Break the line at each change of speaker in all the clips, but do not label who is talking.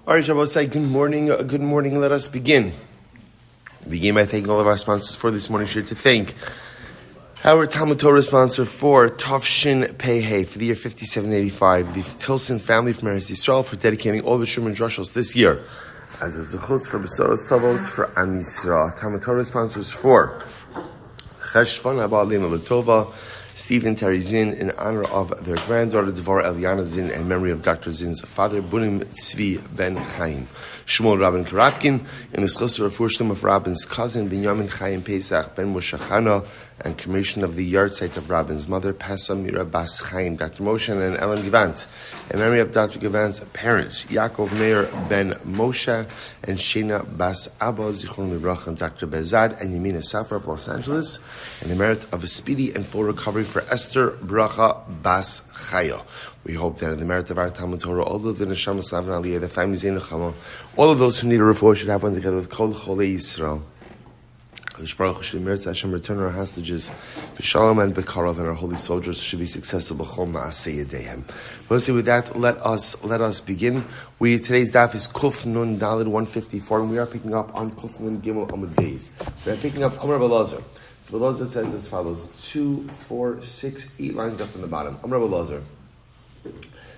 All right, Shabbos, say good morning. Good morning. Let us begin. Begin by thanking all of our sponsors for this morning. Sure to thank our TALMUD Torah sponsor for Tafshin Pei Hey for the year 5785, the Tilson Family from Am Yisroel for dedicating all the Shum and Drushos this year as a zechus for besuros tovos for Am Yisroel. TALMUD Torah sponsors for Cheshvan Abba Lema Latova, Steve and Teri Czinn, in honor of their granddaughter Devorah Eliana Czinn and memory of Dr. Zinn's father Bunim Tzvi Ben Chaim. Shmuel Robyn Korobkin, in the zechus refuah of Rabin's cousin Benyamin Chaim Pesach ben Musha Chana, and commemoration of the Yahrzeit of Rabin's mother Pesa Mira Bas Chaim, Dr. Moshe and Ellen Gavant, in memory of Dr. Gavant's parents Yakov, Meir ben Moshe and Shena Bas Abba Zichron Bracha, and Dr. Behzad and Yemina Soufer of Los Angeles, and the merit of a speedy and full recovery for Esther Bracha Bas Chaya. We hope that in the merit of our TALMUD Torah, all of the Neshama Slav and Aliyah, the families in Nechama, all of those who need a refuah should have one together with Kol Cholei Yisrael. Baruch should merit Hashem return our hostages, b'shalom and b'karov, and our holy soldiers should be successful b'chol ma'aseh yadehem. Firstly, with that, let us begin. Today's daf is Kuf Nun Daled 154, and we are picking up on Kuf Nun Gimel Amud Beis. We are picking up Amar Belazar. So Belazar says as follows: 2, 4, 6, 8 lines up from the bottom. Amar Belazar.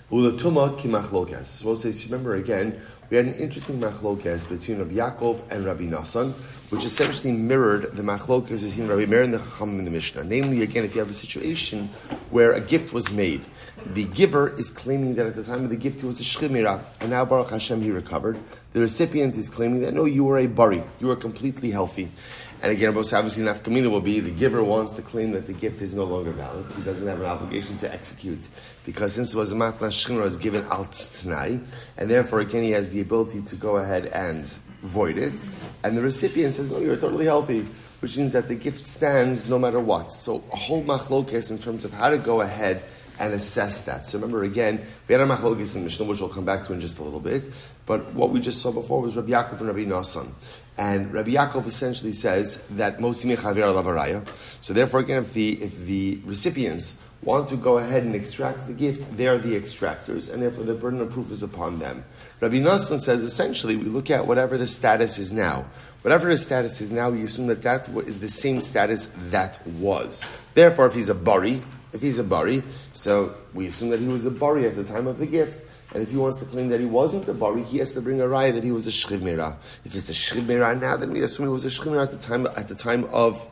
Ulatuma ki machlokes. So remember again, we had an interesting machlokes between Rabbi Yakov and Rabbi Nassan, which essentially mirrored the machlokes between Rabbi Meir and the Chacham in the Mishnah. Namely, again, if you have a situation where a gift was made, the giver is claiming that at the time of the gift he was a sheleima, and now Baruch Hashem he recovered. The recipient is claiming that no, you were a bari, you were completely healthy. And again, obviously, nafkamina will be the giver wants to claim that the gift is no longer valid. He doesn't have an obligation to execute, because since it was a matna shechina, it was given al t'nai, and therefore again he has the ability to go ahead and void it. And the recipient says, no, you're totally healthy, which means that the gift stands no matter what. So a whole machlokes in terms of how to go ahead and assess that. So remember again, we had a machlokes in the Mishnah, which we'll come back to in just a little bit. But what we just saw before was Rabbi Yakov and Rabbi Nassan. And Rabbi Yakov essentially says that Mosimi Chaver Lavaraya. So therefore again, if the recipients want to go ahead and extract the gift, they are the extractors, and therefore the burden of proof is upon them. Rabbi Nassan says essentially we look at whatever the status is now. Whatever his status is now, we assume that is the same status that was. Therefore, if he's a bari, so we assume that he was a bari at the time of the gift. And if he wants to claim that he wasn't a bari, he has to bring a raya that he was a sheleima. If it's a sheleima now, then we assume he was a sheleima at the time of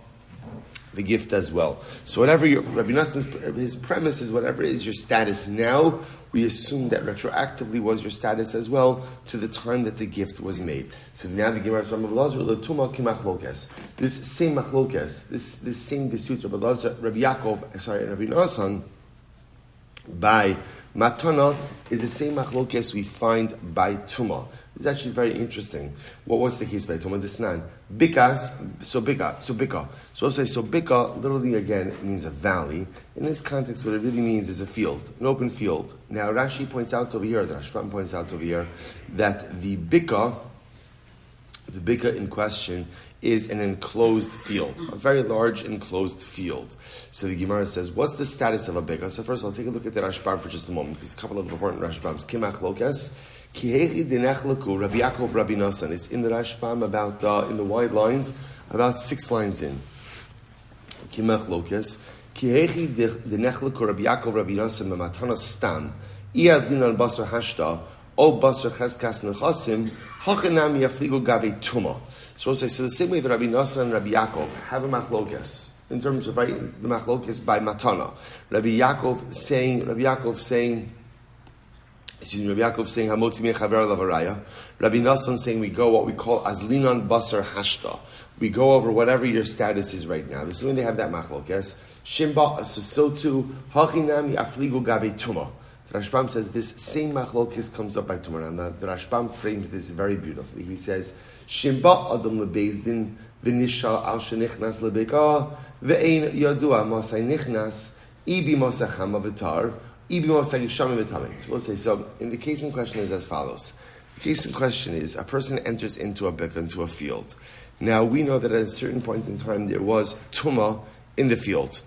the gift as well. So whatever Rabbi Nassan's his premise is, whatever is your status now, we assume that retroactively was your status as well to the time that the gift was made. So now the Gemara from Rabbi Lazar, Latuma ki machlokes. This same machlokes, this same dispute, Rabbi Yakov, and Rabbi Nassan, by matana is the same machlokes we find by tuma. It's actually very interesting. What was the case by tuma? This nan bika. So we'll say so bika literally again means a valley. In this context, what it really means is a field, an open field. Now Rashi points out over here, the Rashbam points out over here, that the bika in question is an enclosed field, a very large enclosed field. So the Gemara says, what's the status of a bika? So first, I'll take a look at the Rashbam for just a moment. There's a couple of important Rashbams. Kimach lokes, kihechi denechlaku, Rabbi Yakov, Rabbi Nassan. It's in the Rashbam about in the wide lines, about 6 lines in. Kimach lokes, kihechi denechlaku, Rabbi Yakov, Rabbi Nassan, mamatana stam, iaz dinan Basra hashta, o Basra cheskas nechasim, hachenam yafligu gabe tuma. So we'll say, so the same way that Rabbi Nassan and Rabbi Yakov have a machlokes, in terms of the machlokes by matana. Rabbi Yakov saying, Hamotzi me chaver lavaraya. Rabbi Nassan saying we go what we call azlinan basar hashta. We go over whatever your status is right now. The same way they have that machlokes. Shimba, so too, hachinam yafligu gabe tuma. The Rashbam says this same machlokes comes up by Tumar. And the Rashbam frames this very beautifully. He says, Shimba adam lebezdin v'nishal al shenichnas lebeka ve'ein yadua masay nichnas ibi masay chama v'tar ibi masay yishama v'tamim. So we'll say, so in the case in question is as follows. The case in question is a person enters into a beka, into a field. Now we know that at a certain point in time there was tuma in the field.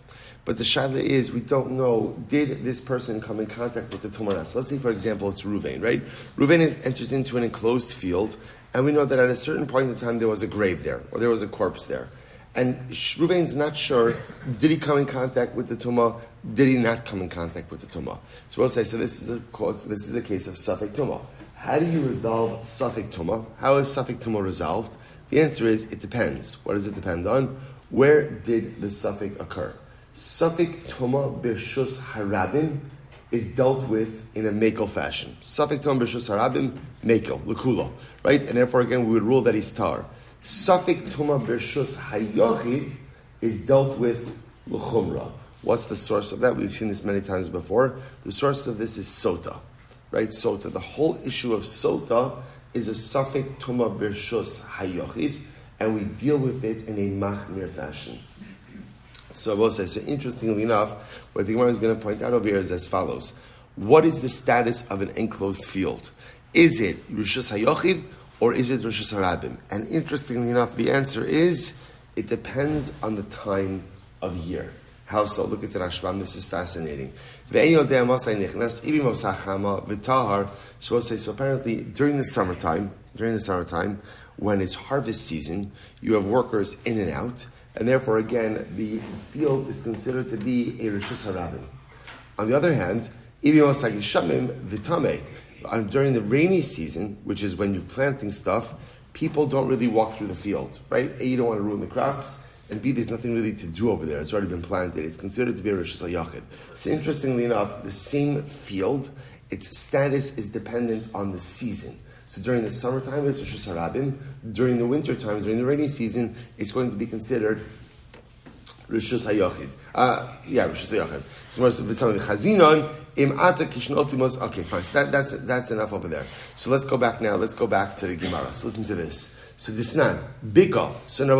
But the shaila is, we don't know, did this person come in contact with the tumah? So let's say, for example, it's Ruvain, right? Ruvain enters into an enclosed field, and we know that at a certain point in time there was a grave there, or there was a corpse there. And Ruvain's not sure, did he come in contact with the tumah? Did he not come in contact with the tumah? So we'll say, so this is a case of Safek tumah. How do you resolve Safek tumah? How is Safek tumah resolved? The answer is, it depends. What does it depend on? Where did the Safek occur? Safek tumah b'rshus harabim is dealt with in a mekel fashion. Safek tumah b'rshus harabim, mekel, l'kulo. Right? And therefore, again, we would rule that he's tar. Safek tumah b'rshus hayochid is dealt with l'chumra. What's the source of that? We've seen this many times before. The source of this is sota. Right? Sota. The whole issue of sota is a Safek tumah b'rshus hayochid, and we deal with it in a machmir fashion. So I will say, so interestingly enough, what the Gemara is going to point out over here is as follows. What is the status of an enclosed field? Is it Rishus HaYochid or is it Rishus HaRabim? And interestingly enough, the answer is, it depends on the time of year. How so? Look at the Rashbam, this is fascinating. So we'll say, so apparently during the summertime, when it's harvest season, you have workers in and out, and therefore, again, the field is considered to be a Rishus HaRabim. On the other hand, during the rainy season, which is when you're planting stuff, people don't really walk through the field, right? A, you don't want to ruin the crops, and B, there's nothing really to do over there. It's already been planted. It's considered to be a Rishus HaYachid. So interestingly enough, the same field, its status is dependent on the season. So during the summertime, it's Rishus HaRabim. During the winter time, during the rainy season, it's going to be considered Rishus HaYachid. Rishus HaYachid. Okay, fine. So that's enough over there. So let's go back now. Let's go back to the Gemara. So listen to this. So Disnan, Bika. So now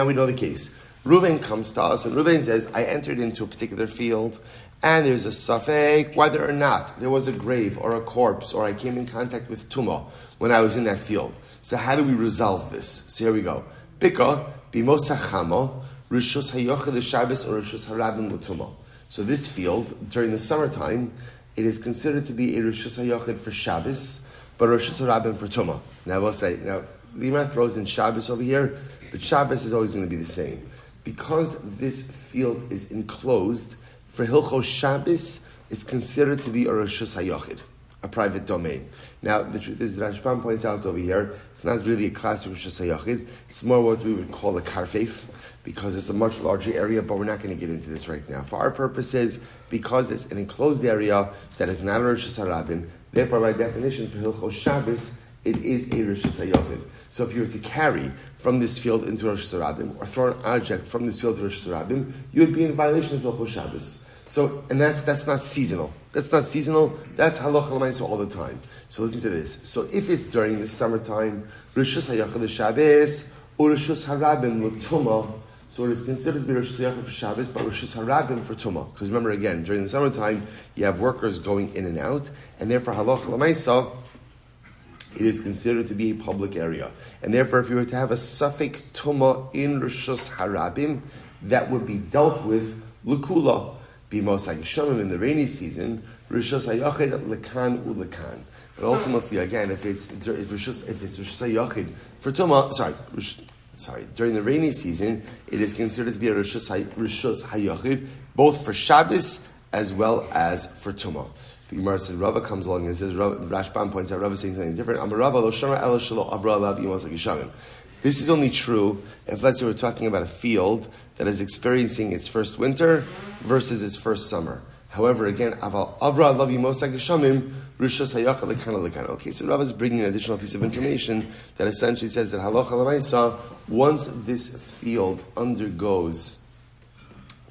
we know the case. Reuven comes to us, and Reuven says, I entered into a particular field, and there's a safek, whether or not there was a grave or a corpse, or I came in contact with tumah when I was in that field. So how do we resolve this? So here we go. Bika, Musha Chana, Rishus HaYochid Shabbos or Rishus HaRabim l'tumah. So this field, during the summertime, it is considered to be a Rishus HaYochid for Shabbos, but Rishus HaRabim for tumah. Now we'll say, the Gemara throws in Shabbos over here, but Shabbos is always going to be the same. Because this field is enclosed, for Hilchos Shabbos, it's considered to be a Rishus HaYochid, a private domain. Now, the truth is, Rashbam points out over here, it's not really a classic Rishus HaYochid, it's more what we would call a karfeif, because it's a much larger area, but we're not going to get into this right now. For our purposes, because it's an enclosed area that is not a Rishus HaRabim, therefore, by definition, for Hilchos Shabbos, it is a Rishus HaYochid. So if you were to carry from this field into Rishus HaRabim, or throw an object from this field to Rishus HaRabim, you would be in violation of Hilchos Shabbos. So, and that's not seasonal. That's not seasonal. That's halacha l'maisa all the time. So listen to this. So if it's during the summertime, Rishus HaYochid Shabbos or Rishus HaRabim l'tumah, so it is considered to be Rishus HaYochid for Shabbos, but Rishus HaRabim for tumah. Because remember again, during the summertime, you have workers going in and out, and therefore halacha l'maisa, it is considered to be a public area. And therefore, if you were to have a Safek tumah in Rishus HaRabim, that would be dealt with l'kula. Bimos HaYishamim in the rainy season, Rishus HaYachid lekan ulekan. But ultimately, again, if it's Rishus HaYachid for tumah, during the rainy season, it is considered to be a Rishus HaYachid, both for Shabbos as well as for tumah. The Gemara says, Rava comes along and says, Rashbam points out, Rava is saying something different. This is only true if, let's say, we're talking about a field that is experiencing its first winter versus its first summer. However, again, okay, so Rava is bringing an additional piece of information that essentially says that halacha l'maisa, once this field undergoes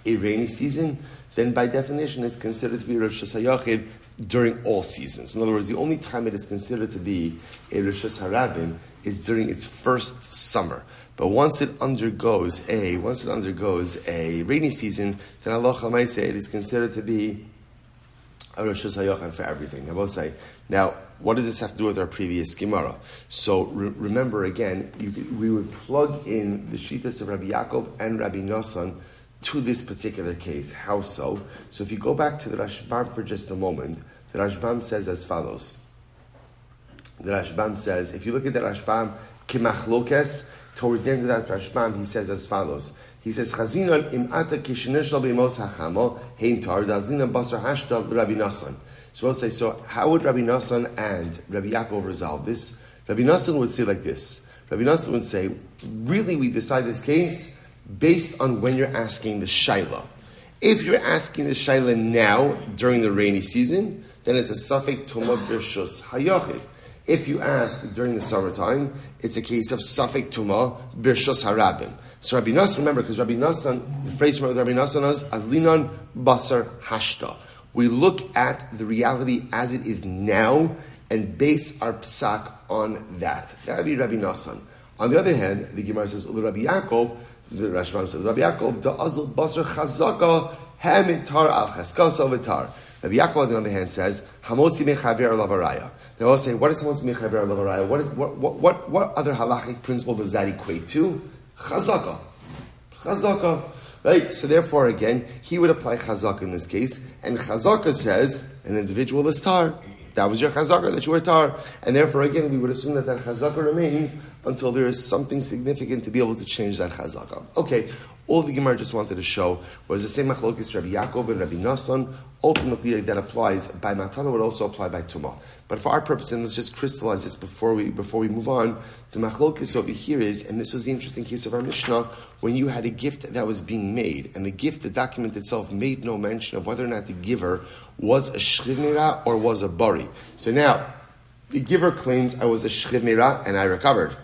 a rainy season, then by definition it's considered to be Rishus HaYachid during all seasons. In other words, the only time it is considered to be a Rishus HaRabim is during its first summer. But once it undergoes a rainy season, then halacha l'maisa it is considered to be a Rishus HaYachid for everything. I will say, now, what does this have to do with our previous Gemara? So remember again, we would plug in the Shittas of Rabbi Yakov and Rabbi Nosson to this particular case. How so? So if you go back to the Rashbam for just a moment, the Rashbam says as follows. The Rashbam says, if you look at the Rashbam, Kimachlokes, towards the end of that Rashbam, he says as follows. He says, Chazinon im'ata kisheneshal be'mos hachamo, hein tar, dazlinan basar hashtal Rabbi Nassan. So we'll say, so how would Rabbi Nassan and Rabbi Yakov resolve this? Rabbi Nassan would say like this. Rabbi Nassan would say, really we decide this case based on when you're asking the shayla. If you're asking the shayla now, during the rainy season, then it's a suffix tumah b'rshus hayachid. If you ask during the summertime, it's a case of suffix tumah b'rshus harabin. So Rabbi Nassan, remember, because Rabbi Nassan, the phrase from Rabbi Nassan is azlinan basar hashta. We look at the reality as it is now and base our psak on that. That would be Rabbi Nassan. On the other hand, the Gemara says, Rabbi Yakov, the Rashbam says, Rabbi Yakov, the azl basar chazaka hamitar al chaskasa v'tar. Rabbi Yakov, on the other hand, says, hamotzi mechaver lavaraya. They all say, what is hamotzi mechaver lavaraya? What other halachic principle does that equate to? Chazaka. Chazaka. Right? So therefore, again, he would apply chazaka in this case. And chazaka says, an individual is tar. That was your chazaka, that you were tar. And therefore, again, we would assume that chazaka remains until there is something significant to be able to change that chazaka. Okay, all the Gemara just wanted to show was the same machlokes Rabbi Yakov and Rabbi Nassan. Ultimately, that applies by matana, would also apply by tumah. But for our purpose, and let's just crystallize this before we move on, the machlokes over here is, and this was the interesting case of our Mishnah, when you had a gift that was being made, and the gift, the document itself, made no mention of whether or not the giver was a sheleima or was a bari. So now, the giver claims I was a sheleima and I recovered.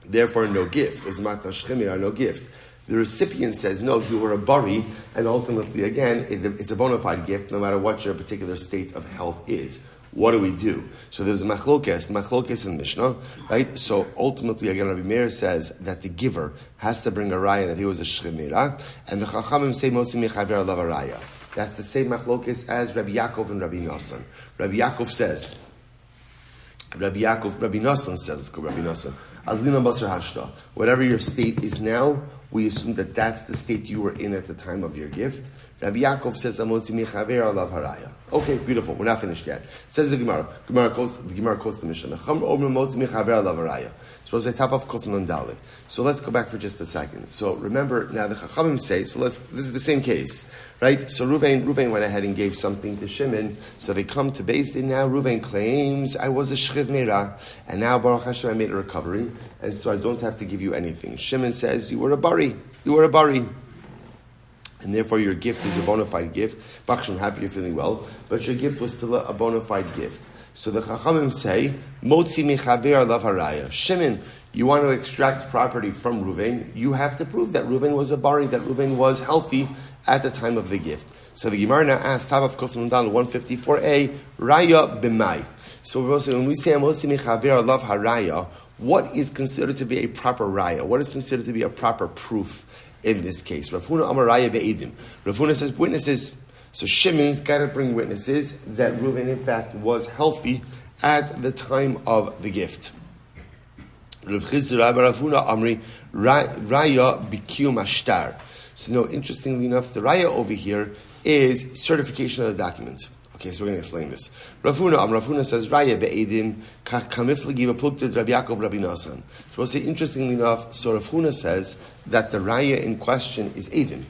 Therefore, no gift. Was matna sheleima, no gift. The recipient says, no, you were a bari, and ultimately, again, it's a bona fide gift, no matter what your particular state of health is. What do we do? So there's a machlokes in Mishnah, right? So ultimately, again, Rabbi Meir says that the giver has to bring a raya that he was a sheleima, and the chachamim say, motzi mechaver alav a raya. That's the same machlokes as Rabbi Yakov and Rabbi Nassan. Rabbi Nassan says, let's go Rabbi Nassan, azlina basar hashta. Whatever your state is now, we assume that that's the state you were in at the time of your gift. Rabbi Yakov says, "Amotzi mechaver alav haraya." Okay, beautiful. We're not finished yet. Says the Gemara. The Gemara quotes the Mishnah. Suppose I top off Kotan and Dalit. So let's go back for just a second. So remember now the Chachamim say. So this is the same case, right? So Ruvain went ahead and gave something to Shimon. So they come to Beis Din now. Ruvain claims I was a shchiv meira, and now Baruch Hashem I made a recovery, and so I don't have to give you anything. Shimon says you were a bari. And therefore your gift is a bona fide gift. Baksh, I'm happy you're feeling well, but your gift was still a bona fide gift. So the Chachamim say, Motzi mechaber alav haraya. Shimon, you want to extract property from Ruvain, you have to prove that Ruvain was a bari, that Ruvain was healthy at the time of the gift. So the Gemara now asks, Tavav Kofnun Dal 154a, Raya b'mai. So we will say, when we say Motzi mechaber alav haraya, what is considered to be a proper raya? What is considered to be a proper proof? In this case, Rav Huna Amaraya be'edim. Rav Huna says witnesses. So Shimon's got to bring witnesses that Reuven in fact was healthy at the time of the gift. Rav Huna Amri Raya b'kiyum ashtar. So no, interestingly enough, the raya over here is certification of the document. Okay, so we're going to explain this. Rav Huna says, Raya be'edim, kamiflagi v'plukted Rabbi Yakov Rabbi Nassan. So we'll say, interestingly enough, so Rav Huna says that the Raya in question is edim.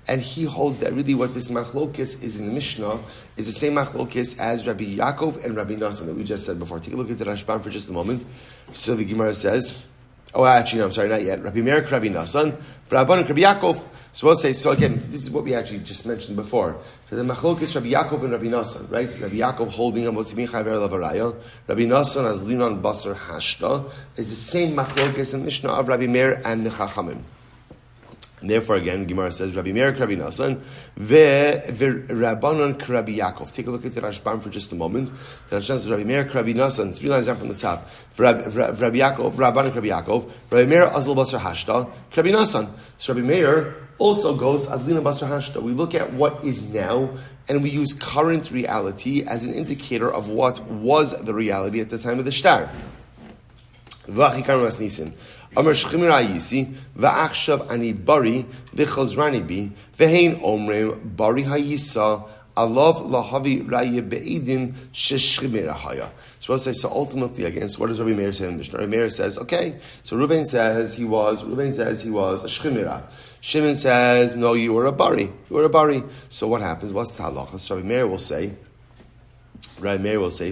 And he holds that really what this machlokes is in the Mishnah is the same machlokes as Rabbi Yakov and Rabbi Nassan that we just said before. Take a look at the Rashbam for just a moment. So the Gemara says, I'm sorry, not yet. Rabbi Meir, Rabbi Nassan, Rabban Rabbi Yakov. So we'll say, so again, this is what we actually just mentioned before. So the machlokes Rabbi Yakov and Rabbi Nassan, right? Rabbi Yakov holding a motzimi chaver lavaraya. Rabbi Nassan as linon basar hashta is the same machlokes in the Mishnah of Rabbi Meir and the Chachamim. And therefore, again, Gemara says, Rabbi Meir, Rabbi Nassan, Rabbanon, Rabbi Yakov. Take a look at the Rashbam for just a moment. The Rashbam says, Rabbi Meir, Rabbi Nassan, 3 lines down from the top. Rabbi Yakov, Rabbanon, Rabbi Yakov, Rabbi Meir, Azl Basar Hashta, Rabbi Nassan. So Rabbi Meir also goes, Azlina Basar Hashta. We look at what is now, and we use current reality as an indicator of what was the reality at the time of the shtar. V'achikar masnisin. Amar shchimir hayisi, v'achshav ani bari, v'chozrani bi, v'hein omrim, bari hayisa, alav lahavi raya be'idim, sheshchimir haya. So ultimately, again, so what does Rabbi Meir say in the Mishnah? Rabbi Meir says, okay, so Reuven says he was a shchimira. Shimon says, no, you were a bari. So what happens? What's the halacha? So Rabbi Meir will say,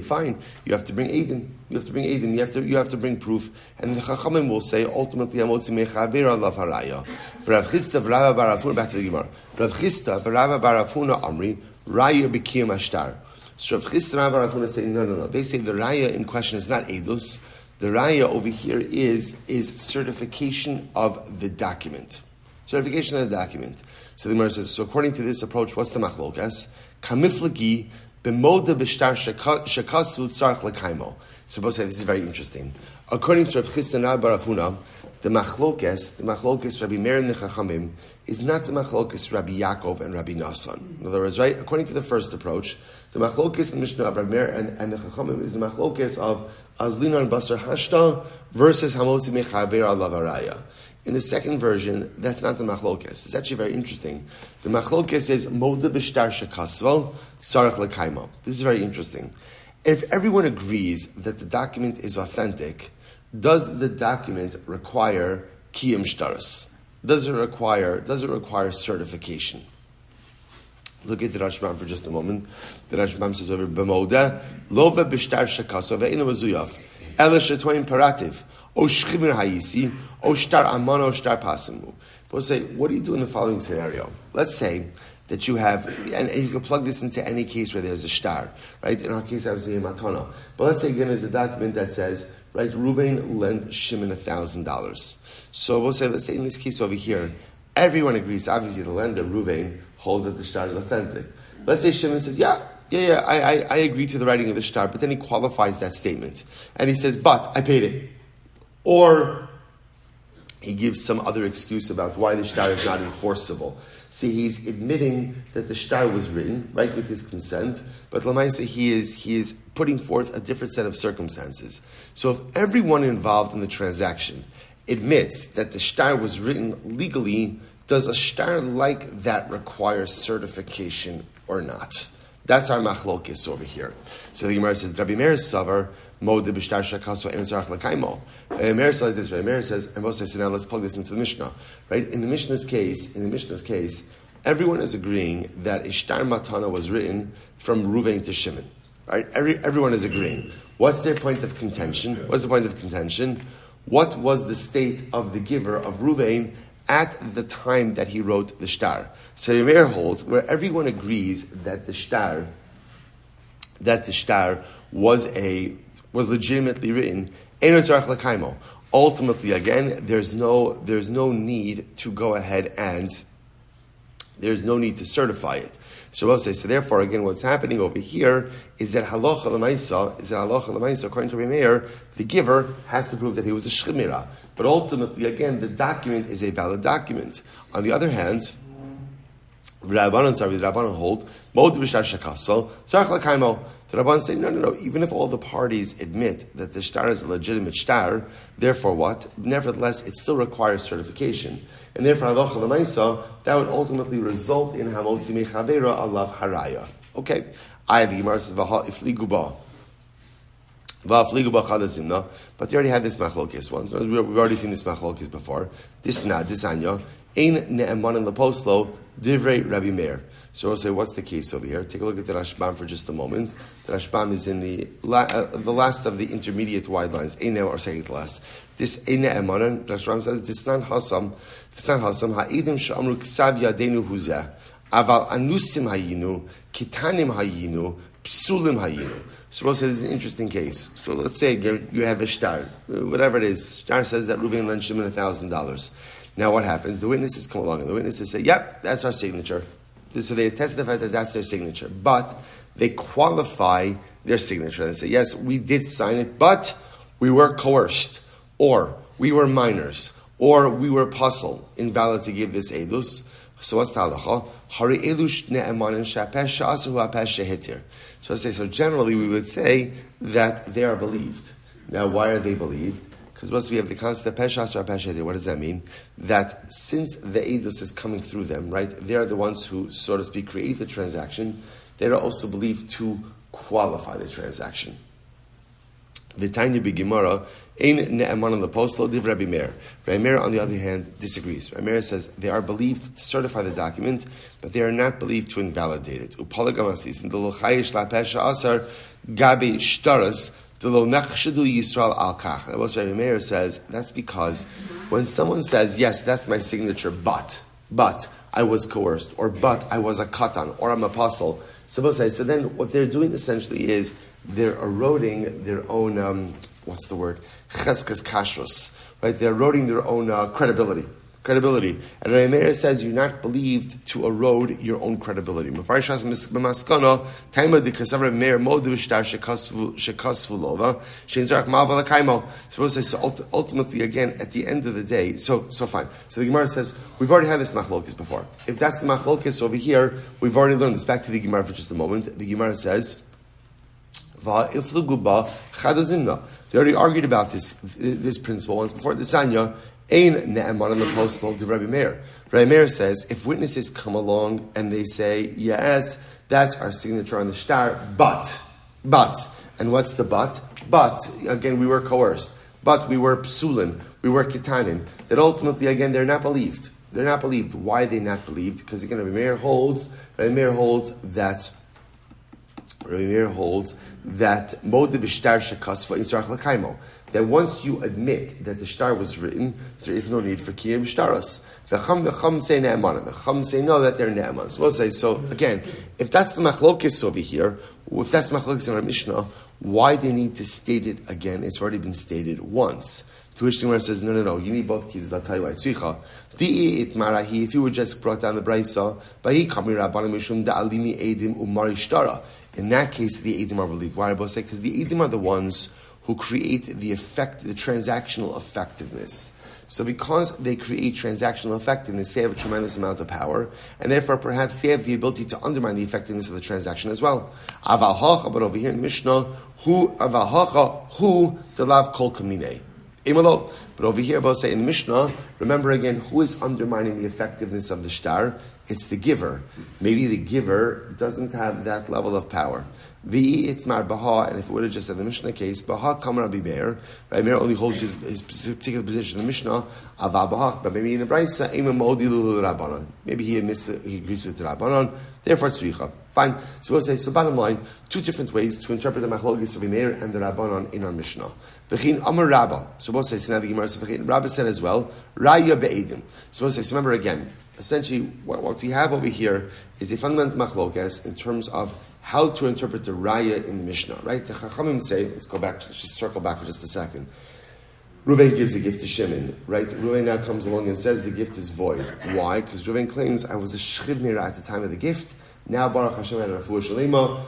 fine, you have to bring Eidim. You have to bring proof. And the Chachamim will say, ultimately, Amotzi mechaver alav haraya. Rav Chisda v'Rava bar Afuna, back to the Gemara. Rav Chisda v'Rava bar Afuna amri, raya b'kiyam ashtar. So Rav Chisda and Rav Afuna say, no. They say the raya in question is not Eidus. The raya over here is certification of the document. Certification of the document. So the Gemara says, so according to this approach, what's the machlokas? Kamiflagi b'moda b'shtar shekasu tzarech l'kaimo. So both say this is very interesting. According to Rav Chisda and Rav bar Afuna, the machlokas Rabbi Meir and the Chachamim is not the machlokas Rabbi Yakov and Rabbi Nassan. In other words, right? According to the first approach, the machlokas in the Mishnah of Rabbi Meir and the Chachamim is the machlokas of Azlina and Basra Hashta versus Hamotzi mechaver alav haraya. In the second version, that's not the machlokes. It's actually very interesting. The machlokes is moda b'shtar shekasvo sarach l'kaimo. This is very interesting. If everyone agrees that the document is authentic, does the document require kiyum shtaris? Does it require certification? Look at the Rashbam for just a moment. The Rashbam says over b'moda lova b'shtar shekasvo ve'inu mazuyaf ela shetoim parativ. O shchimir hayisi, o shtar amana, o shtar pasimu. People say, what do you do in the following scenario? Let's say that you have, and you can plug this into any case where there's a shtar, right? In our case, I was saying matana. But let's say again, there's a document that says, right, Reuven lent Shimon $1,000. So we'll say, let's say in this case over here, everyone agrees, obviously the lender, Reuven, holds that the shtar is authentic. Let's say Shimon says, I agree to the writing of the shtar, but then he qualifies that statement. And he says, but I paid it. Or he gives some other excuse about why the shtar is not enforceable. See, he's admitting that the shtar was written, right, with his consent, but Lamaisa, he is putting forth a different set of circumstances. So if everyone involved in the transaction admits that the shtar was written legally, does a shtar like that require certification or not? That's our machlokis over here. So the Gemara says, Rabbi Meir Savar, Mode b'shtar shakaso en tzarach l'kaimo. Meir says this, right? Meir says, and Moshe says, now let's plug this into the Mishnah. Right? In the Mishnah's case, everyone is agreeing that a shtar matana was written from Reuven to Shimon. Right? Everyone is agreeing. What's their point of contention? What was the state of the giver of Reuven at the time that he wrote the shtar? So Meir holds where everyone agrees that the shtar was legitimately written. Ultimately, again, there's no need to go ahead and there's no need to certify it. So we'll say, so therefore, again, what's happening over here is that halacha l'maisa, according to Rabbi Meir, the giver has to prove that he was a shchimira. But ultimately, again, the document is a valid document. On the other hand, the Rabbanan hold, the Rabbanan say, no. Even if all the parties admit that the shtar is a legitimate shtar, therefore what? Nevertheless, it still requires certification. And therefore, halacha l'maisa, that would ultimately result in hamotzi mechavera alav haraya. Okay. The Gemara says, ifligu ba. But they already had this machlokes once. We've already seen this machlokes before. Disanya, ein ne'emanin leposlo, divrei Rabbi Meir. So we'll say, what's the case over here? Take a look at the Rashbam for just a moment. The Rashbam is in the last of the intermediate wide lines. Ein or second to last. This ein ne'emanin, Rashbam says, disnan hasam, ha'idim sha'amru ksav yadenu huzeh, aval anusim hayinu, kitanim hayinu, psulim hayinu. So we'll say this is an interesting case. So let's say you have a shtar, whatever it is. Shtar says that Reuven lent Shimon $1,000. Now what happens? The witnesses come along and the witnesses say, yep, that's our signature. So they testify that that's their signature. But they qualify their signature. They say, yes, we did sign it, but we were coerced, or we were minors, or we were puzzled, invalid to give this edus. So what's the halacha? So generally we would say that they are believed. Now why are they believed? Because once we have the concept of Pesha Asar Pesha Eder, what does that mean? That since the Eidos is coming through them, right, they are the ones who, so to speak, create the transaction, they are also believed to qualify the transaction. The Tanya B'Gemara, Ein Ne'eman on the post, Lo Div Rabbi Meir. Rabbi Meir, on the other hand, disagrees. Rabbi Meir says they are believed to certify the document, but they are not believed to invalidate it. Upalagamasis, and the Lo Chayish La Pesha Asar, Gabi Shtaras, the Lo Nechshadu Yisrael Al Kach. And what Rabbi Meir says, that's because when someone says, yes, that's my signature, but I was coerced, or but I was a katan, or I'm a apostle, so then what they're doing essentially is they're eroding their own, cheskes kashrus, right? They're eroding their own credibility. And Rabbi Meir says you're not believed to erode your own credibility. So ultimately, again, at the end of the day, so fine. So the Gemara says, we've already had this machlokes before. If that's the machlokes over here, we've already learned this. Back to the Gemara for just a moment. The Gemara says, they already argued about this principle once before. The Sanya, Ein Ne'eman on the post to Rabbi Meir. Rabbi Meir says, if witnesses come along and they say, yes, that's our signature on the shtar, but, and what's the but? But, again, we were coerced, but we were psulin, we were kitanin, that ultimately, again, they're not believed. They're not believed. Why are they not believed? Because, again, Rabbi Meir holds that Mode b'shtar shekasva insarach l'kaimo. That once you admit that the shtar was written, there is no need for kiyum shtaros. The chum say ne'eman. The chum say no, that they're ne'eman. So we'll say, so again, if that's the machlokes over here, if that's the machlokes in our Mishnah, why do they need to state it again? It's already been stated once. To which the Gemara says, no, you need both keys. I'll tell you why. Tzricha. Di'i it marahi, if you were just brought down the Braisa, bahi kamri rabbanim mishum da'alimi edim umari shtara. In that case, the edim are believed. Why do I say? Because the edim are the ones who create the transactional effectiveness. So because they create transactional effectiveness, they have a tremendous amount of power, and therefore perhaps they have the ability to undermine the effectiveness of the transaction as well. Aval hacha, but over here in the Mishnah, who delav kol kamine. But over here, I'll say in the Mishnah, remember again, who is undermining the effectiveness of the shtar? It's the giver. Maybe the giver doesn't have that level of power. V'i itmar baha, and if it would have just said the Mishnah case, baha kam Rabbi Meir. Rabbi Meir only holds his particular position in the Mishnah, ava baha, but maybe in the Braisa, ema modilu rabbanon. Maybe he agrees with the rabbanon, therefore tzricha. Fine. So we'll say, so bottom line, two different ways to interpret the machlokes of Rabbi Meir and the rabbanon in our Mishnah. V'chin amar rabba. So we'll say, so now the Gemara says, v'chin rabba said as well, raya be'edim. So we'll say, so remember again, essentially, what we have over here is a fundamental machlokes in terms of how to interpret the raya in the Mishnah, right? The Chachamim say, let's just circle back for just a second. Reuven gives a gift to Shimon, right? Reuven now comes along and says the gift is void. Why? Because Reuven claims, I was a sheleima at the time of the gift. Now Baruch Hashem had a refuah sheleima.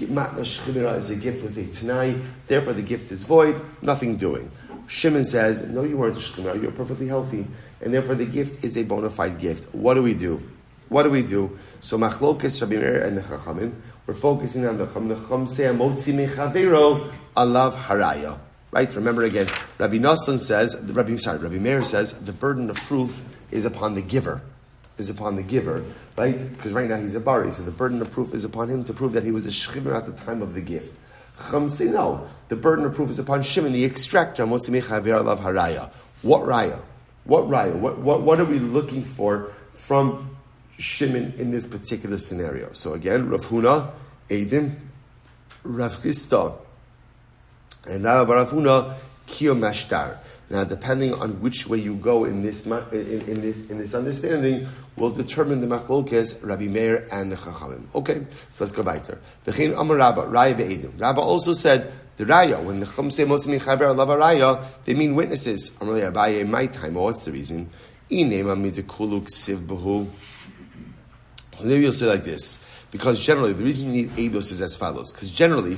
Matna sheleima is a gift with a tanai. Therefore the gift is void. Nothing doing. Shimon says, no, you weren't a sheleima. You're perfectly healthy. And therefore the gift is a bona fide gift. What do we do? So machlokes Rabbi Meir and the Chachamim, we're focusing on the Chum. The Chum say, Motzi mechavero alav haraya. Right? Remember again, Rabbi Meir says, the burden of proof is upon the giver. Right? Because right now he's a bari, so the burden of proof is upon him to prove that he was a shechimah at the time of the gift. Chum say no. The burden of proof is upon Shimon, the extractor. Motzi mechavero alav haraya. What raya? What are we looking for from Shimon in this particular scenario? So again, Rav Huna, Eidim, Rav Chisda, and Rav Huna, Kiyom Mashtar. Now, depending on which way you go in this understanding, will determine the machlokes Rabbi Meir and the Chachamim. Okay, so let's go weiter. V'chein Amar Rabba, Raya be'edim. Rabba also said the Raya, when the Chum say Motzi Mechaber Alav Raya, they mean witnesses. Amalei Abaye, my time. Well, what's the reason? Inema midekulu ksiv behu. Maybe you'll say like this, because generally the reason you need eidos is as follows. Because generally,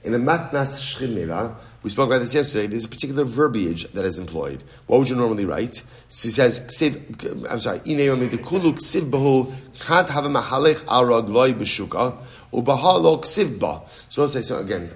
in the matnas shchimera, we spoke about this yesterday, there's a particular verbiage that is employed. What would you normally write? So he says, inema midekulu ksiv behu kad have mahalech arag loy b'shuka. So I'll say, so again,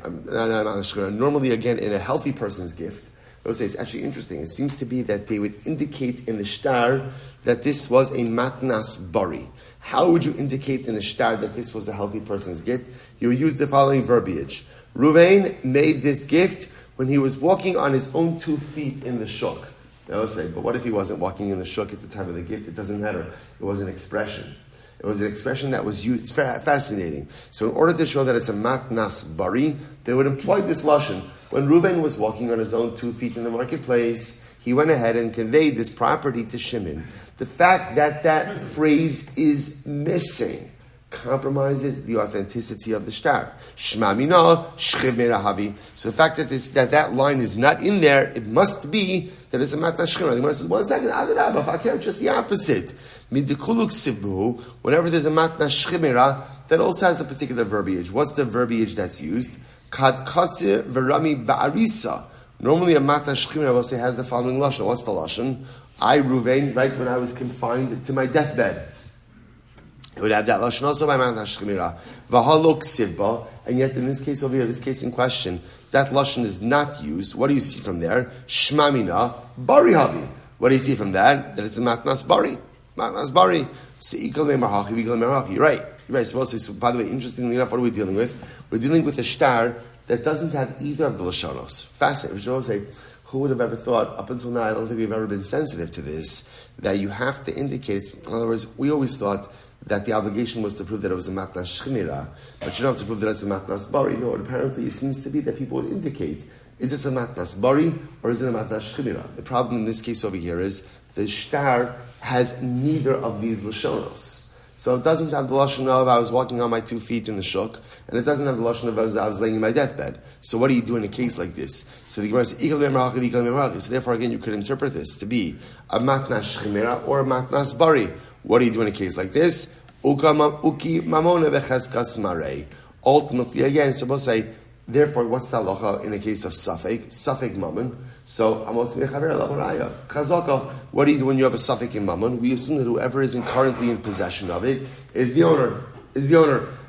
normally again, in a healthy person's gift, I would say it's actually interesting. It seems to be that they would indicate in the shtar that this was a matnas bari. How would you indicate in the shtar that this was a healthy person's gift? You would use the following verbiage. Ruvain made this gift when he was walking on his own 2 feet in the shuk. Now I would say, but what if he wasn't walking in the shuk at the time of the gift? It doesn't matter. It was an expression. It was an expression that was used. It's fascinating. So in order to show that it's a matnas bari, they would employ this lashon. When Reuven was walking on his own 2 feet in the marketplace, he went ahead and conveyed this property to Shimon. The fact that that phrase is missing compromises the authenticity of the shtar. Shma mina, shchiv merahavi. So the fact that line is not in there, it must be that it's a matnas shchimera. The Gemara says, 1 second, Adarabah, just the opposite. Midikuluk sibbu, whenever there's a matnas shchimera, that also has a particular verbiage. What's the verbiage that's used? Kad katze verami ba'arisa. Normally a matnas shchimera will say has the following lashon. What's the lashon? I, Ruvain, right when I was confined to my deathbed. It would have that lashon also by matnas shchimera. V'halok sibba, and yet in this case over here, this case in question, that lashon is not used. What do you see from there? Shmamina bari havi. What do you see from that? That it's a matnas bari. Matnas bari. Seikal me'marhachi, v'ikal me'marhachi. You're right. You're right. So, by the way, interestingly enough, what are we dealing with? We're dealing with a shtar that doesn't have either of the lashonos. Fascinating. Which I will say, who would have ever thought, up until now, I don't think we've ever been sensitive to this, that you have to indicate, in other words, we always thought that the obligation was to prove that it was a matnas shchimera, but you don't have to prove that it's a matnas bari. No, apparently it seems to be that people would indicate, is this a matnas bari or is it a matnas shchimera? The problem in this case over here is the shtar has neither of these lashonos. So it doesn't have the lashon of I was walking on my 2 feet in the shuk, and it doesn't have the lashon of I was laying in my deathbed. So what do you do in a case like this? So the Gemara says, so therefore again you could interpret this to be a matnas shchimera or a matnas bari. What do you do in a case like this? Ultimately again, it's supposed to say, therefore what's the halacha in the case of Safek mammon? So, what do you do when you have a suffix in mammon? We assume that whoever is currently in possession of it is the owner.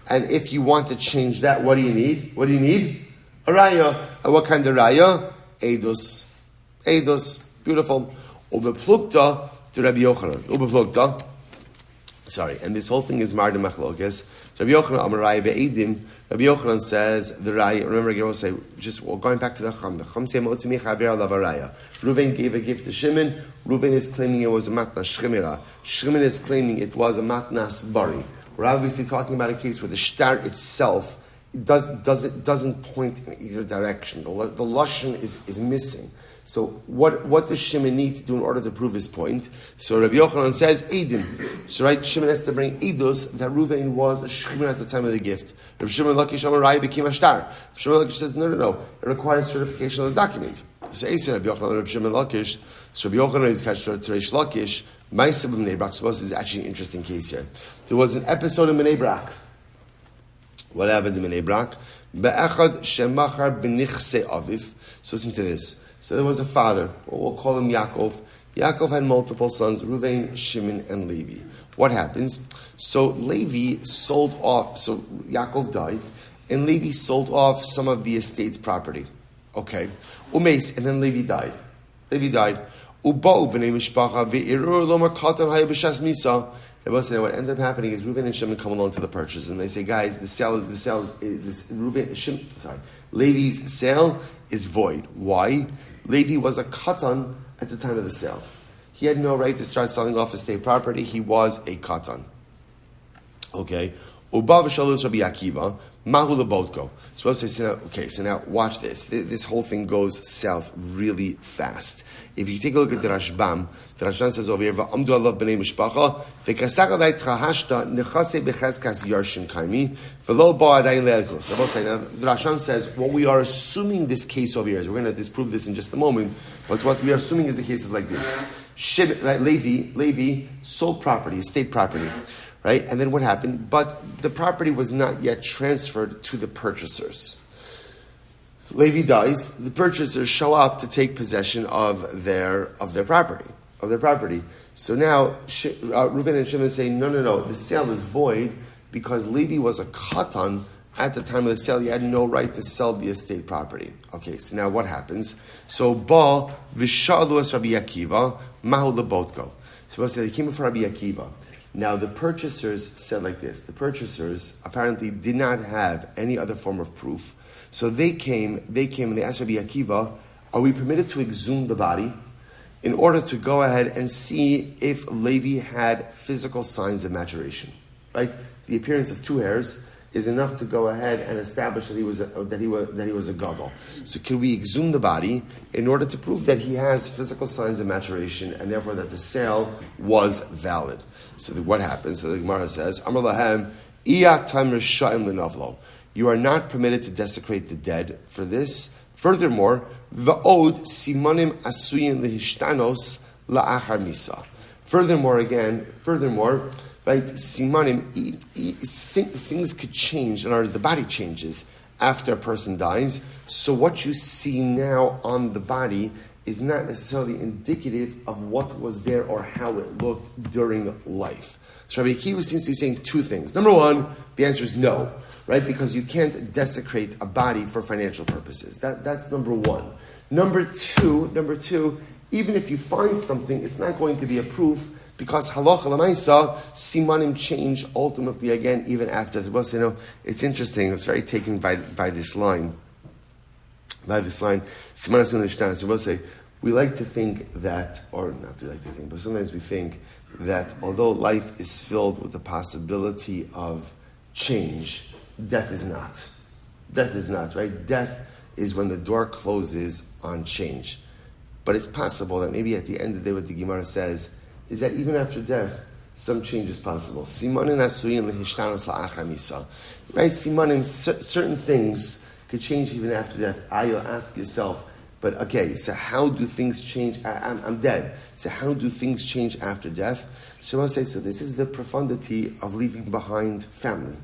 And if you want to change that, what do you need? A raya. And what kind of raya? Eidos. Beautiful. Ubeplukta to Rabbi Yochanan. Sorry, and this whole thing is Mardim Machlokes. So Rabbi Yochanan Amarai Be'edim. Rabbi Yochanan says the raya. Remember, again, we'll say going back to the Chum. The Chum say Motzimi Chaver Alav Raya. Reuven gave a gift to Shimon. Reuven is claiming it was a matnas shchimera. Shimon is claiming it was a matnas bari. We're obviously talking about a case where the shtar itself doesn't point in either direction. The lashon is missing. So what does Shimon need to do in order to prove his point? So Rabbi Yochanan says, Eidim. So right, Shimon has to bring Eidos that Reuven was a shchimera at the time of the gift. Rabbi Shimon Lakish Amarai became a shtar. Rabbi Shimon Lakish says, no. It requires certification of the document. So Eisa Rabbi Yochanan Rabbi Shimon Lakish. So Rabbi Yochanan is Kashtar Teri Lakish. Ma'aseh b'Bnei Brak. So this is actually an interesting case here. There was an episode in Bnei Brak. What happened in Bnei Brak? Be'echad shemachar b'nichse aviv. So listen to this. So there was a father, we'll call him Yakov. Yakov had multiple sons, Reuven, Shimon, and Levi. What happens? So Levi sold off, so Yakov died, and Levi sold off some of the estate's property. Okay. Umeis, and then Levi died. Uba'u b'nei mishpacha ve'irur lomar katan haya b'shas misa. What ended up happening is Reuven and Shimon come along to the purchase, and they say, guys, Levi's sale is void. Why? Levi was a katan at the time of the sale. He had no right to start selling off estate property. He was a katan. Okay. Uba v'shalus Rabbi Akiva, mahu lebotko. So now watch this. This whole thing goes south really fast. If you take a look at the Rashbam says over here, v'amdu alav b'nei mishpacha, v'kasach alay trahashta nechase b'cheskas yarshin kaimi, v'lo ba'adayin le'elkos. So now the Rashbam says, what we are assuming this case over here is, we're going to disprove this in just a moment, but what we are assuming is the case is like this. Levi sold property, estate property. Right? And then what happened? But the property was not yet transferred to the purchasers. Levi dies, the purchasers show up to take possession of their property. So now Reuven and Shimon say, no, the sale is void because Levi was a katan at the time of the sale, he had no right to sell the estate property. Okay, so now what happens? So, Ba Vishalu es Rabbi Akiva, Mahu lebotko. So, they came for Rabbi Akiva. Now, the purchasers said like this. The purchasers apparently did not have any other form of proof. So they came and they asked Rabbi Akiva, are we permitted to exhume the body in order to go ahead and see if Levi had physical signs of maturation? Right? The appearance of 2 hairs is enough to go ahead and establish that he was a gadol. So can we exhume the body in order to prove that he has physical signs of maturation and therefore that the sale was valid? So what happens? So the Gemara says, Amar lahem, iyat tam rishayim lenavlo. You are not permitted to desecrate the dead for this. Furthermore, va'od simanim asuyin lehishtanos la'achar misa. Furthermore, right, simanim, things could change. In other words, the body changes after a person dies. So what you see now on the body is not necessarily indicative of what was there or how it looked during life. So Rabbi Akiva seems to be saying 2 things. Number 1, the answer is no, right? Because you can't desecrate a body for financial purposes. That's number 1. Number two, even if you find something, it's not going to be a proof because halacha l'maisa, simanim change ultimately again even after the bus. It's interesting. It's very taken by this line. Simanim, we like to think that, or not to like to think, but sometimes we think that although life is filled with the possibility of change, death is not. Death is not, right? Death is when the door closes on change. But it's possible that maybe at the end of the day what the Gemara says is that even after death, some change is possible. Simanim asuyin lehishtanos la'achar misa. Right? Simanim, certain things could change even after death. You'll ask yourself, but okay, so how do things change? I'm dead. So how do things change after death? So I'll say, so this is the profundity of leaving behind family.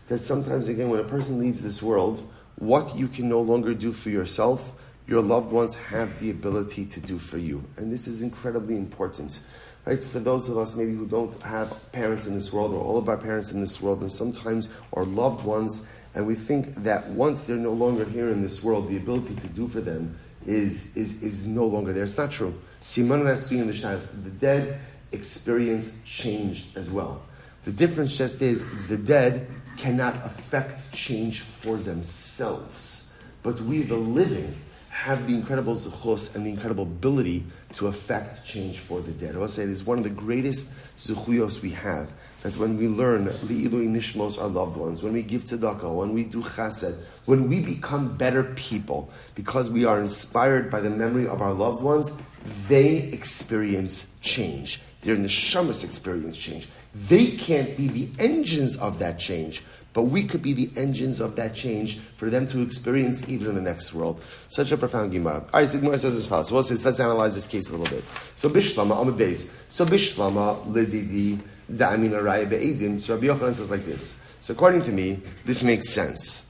That sometimes, again, when a person leaves this world, what you can no longer do for yourself, your loved ones have the ability to do for you. And this is incredibly important. Right? For those of us maybe who don't have parents in this world, or all of our parents in this world, and sometimes our loved ones, and we think that once they're no longer here in this world, the ability to do for them is no longer there. It's not true. The dead experience change as well. The difference just is the dead cannot affect change for themselves. But we, the living, have the incredible zechus and the incredible ability to affect change for the dead. I will say it is one of the greatest zechuyos we have. That when we learn li'ilui nishmos our loved ones, when we give tzedakah, when we do chesed, when we become better people because we are inspired by the memory of our loved ones, they experience change. Their neshamas experience change. They can't be the engines of that change, but we could be the engines of that change for them to experience even in the next world. Such a profound Gemara. All right, so Gemara says as follows. So let's analyze this case a little bit. So Bishlama, on the base. So Bishlama, Lididi, Da'amina Raya Be'edim. So Rabbi Yochanan says like this. So according to me, this makes sense.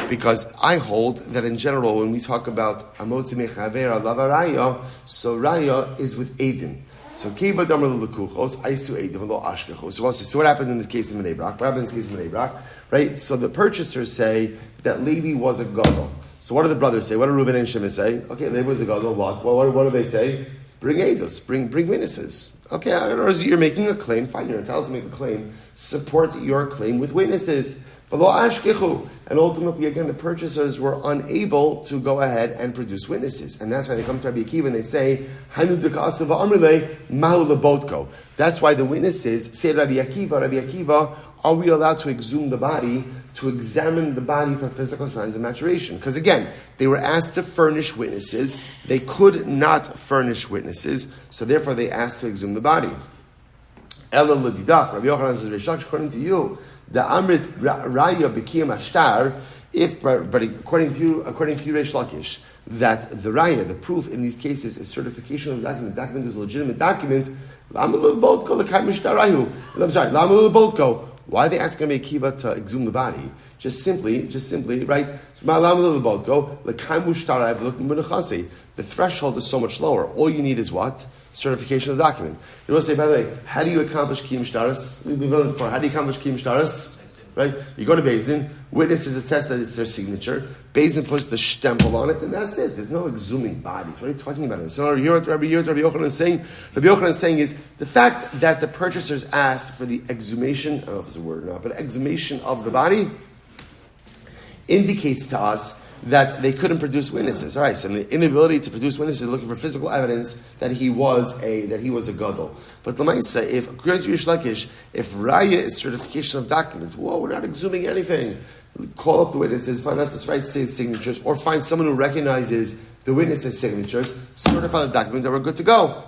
Because I hold that in general, when we talk about Amotzi Mechavera Lava Raya, so Raya is with Edim. So Keva Damar Lukuchos, Aisu Edim, Lo Ashkechos. So what happened in the case of Bnei Brak? What happened in the case of Bnei Brak? Right? So the purchasers say that Levi was a gadol. So what do the brothers say? What do Reuben and Shimon say? Okay, Levi was a gadol. What do they say? Bring edus, bring witnesses. Okay, you're making a claim. Fine, you're entitled to make a claim. Support your claim with witnesses. And ultimately, again, the purchasers were unable to go ahead and produce witnesses. And that's why they come to Rabbi Akiva and they say, that's why the witnesses say, Rabbi Akiva, are we allowed to exhume the body, to examine the body for physical signs of maturation? Because again, they were asked to furnish witnesses. They could not furnish witnesses, so therefore they asked to exhume the body. Rabbi Yochanan says, according to you, the Amrit Raya B'Kiyam Ashtar, but according to you, Reish Lakish, that the Raya, the proof in these cases, is certification of the document. The document is a legitimate document. Why are they asking Rabbi Akiva to exhume the body? Just simply, right? The threshold is so much lower. All you need is what? Certification of the document. You will say, by the way, how do you accomplish Kiyum Shtaros? How do you accomplish Kiyum Shtaros? right? You go to Beis Din, witnesses attest that it's their signature, Beis Din puts the shtempel on it, and that's it. There's no exhuming bodies. What are you talking about? So here what Rabbi Yochanan is saying? Rabbi Yochanan is saying is the fact that the purchasers asked for the exhumation, I don't know if it's a word or not, but exhumation of the body indicates to us that they couldn't produce witnesses. All right, so the inability to produce witnesses, looking for physical evidence that he was a gadol. But the Lamaisa, if raya is certification of documents, we're not exhuming anything. Call up the witnesses, find out the right signatures, or find someone who recognizes the witnesses' signatures, certify the document that we're good to go.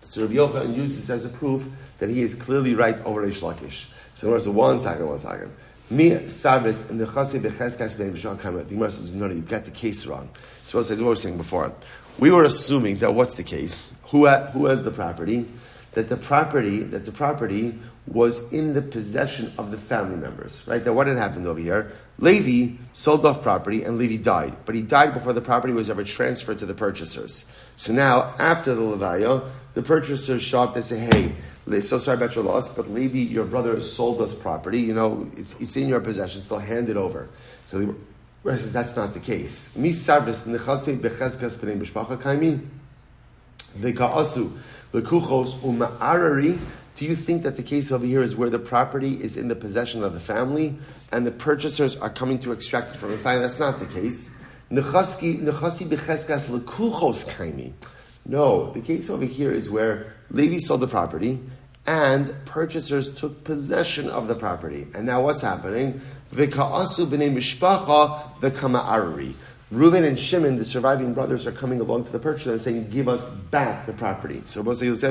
So Rabbi Yochanan uses this as a proof that he is clearly right over Reish Lakish. So in other words, one second. Me service in the chasi becheskas ben b'shal kamet. The Gemara says, no, you've got the case wrong. So what I was saying before, we were assuming that what's the case? Who has the property? That the property was in the possession of the family members, right? That what had happened over here? Levi sold off property and Levi died, but he died before the property was ever transferred to the purchasers. So now, after the levaya, the purchasers show up. They say, "Hey, so sorry about your loss, but Levi, your brother, sold us property. You know, it's in your possession. Still hand it over." So the Gemara says that's not the case. Mi sarvis nechasei becheskas b'nei mishpacha kaimi v'ka'asu l'kuchos uma'arari. Do you think that the case over here is where the property is in the possession of the family and the purchasers are coming to extract it from the family? That's not the case. Nechasi becheskas l'kuchos kaimi. No, the case over here is where Levi sold the property and purchasers took possession of the property. And now what's happening? V'ka'asu b'nei mishpacha v'kama'arari. Reuven and Shimon, the surviving brothers, are coming along to the purchaser and saying, "Give us back the property." So you'll see